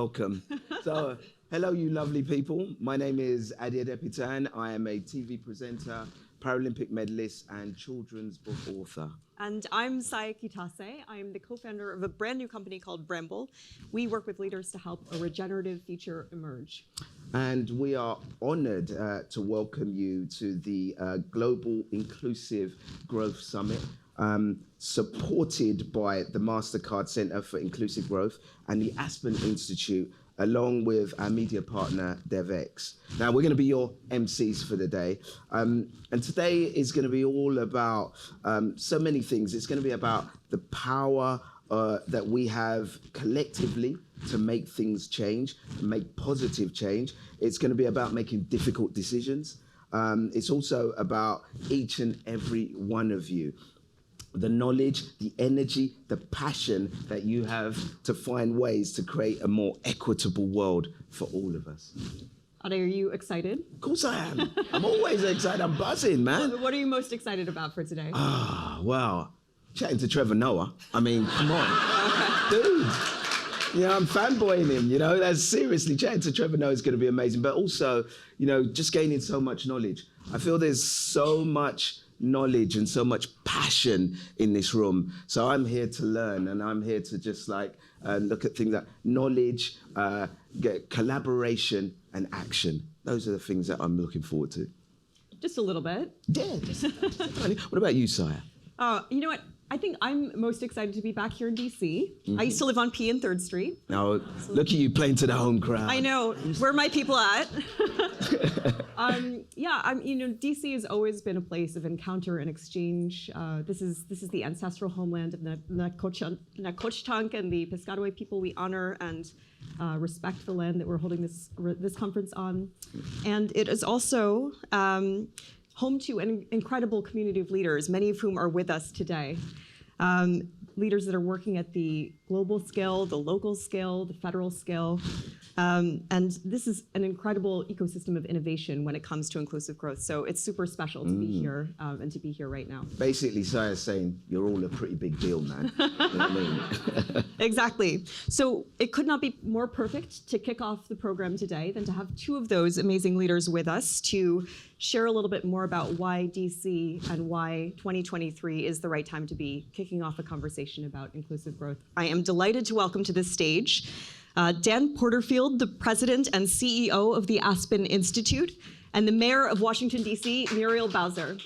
welcome. So, hello, you lovely people. My name is Adepitan. I am a TV presenter, Paralympic medalist, and children's book author. And I'm Kitasei. I'm the co-founder of a brand new company called Bramble. We work with leaders to help a regenerative future emerge. And we are honored to welcome you to the Global Inclusive Growth Summit, supported by the Mastercard Center for Inclusive Growth and the Aspen Institute, along with our media partner, DevX. Now, we're going to be your MCs for the day. And today is going to be all about so many things. It's going to be about the power that we have collectively to make things change, to make positive change. It's going to be about making difficult decisions. It's also about each and every one of you. The knowledge, the energy, the passion that you have to find ways to create a more equitable world for all of us. Ade, are you excited? Of course I am. I'm always excited. I'm buzzing, man. What are you most excited about for today? Well, chatting to Trevor Noah. I mean, come on. Dude. You know, I'm fanboying him, you know, that's seriously, chatting to Trevor Noah is going to be amazing. But also, you know, just gaining so much knowledge. I feel there's so much knowledge and so much passion in this room. So I'm here to learn, and I'm here to just like look at things like knowledge, get collaboration and action. Those are the things that I'm looking forward to. Just a little bit. Yeah. What about you, Saya? You know what? I think I'm most excited to be back here in DC. I used to live on P and 3rd Street. Now, look at you playing to the home crowd. I know. Where are my people at? You know, DC has always been a place of encounter and exchange. This is the ancestral homeland of the Nacotchtank and the Piscataway people. We honor and respect the land that we're holding this conference on. And it is also home to an incredible community of leaders, many of whom are with us today. Leaders that are working at the global scale, the local scale, the federal scale. And this is an incredible ecosystem of innovation when it comes to inclusive growth. So it's super special to be here and to be here right now. Basically, Saya's saying you're all a pretty big deal, man. You know what I mean? Exactly. So it could not be more perfect to kick off the program today than to have two of those amazing leaders with us to share a little bit more about why DC and why 2023 is the right time to be kicking off a conversation about inclusive growth. I am delighted to welcome to this stage Dan Porterfield, the president and CEO of the Aspen Institute, and the mayor of Washington, D.C., Muriel Bowser.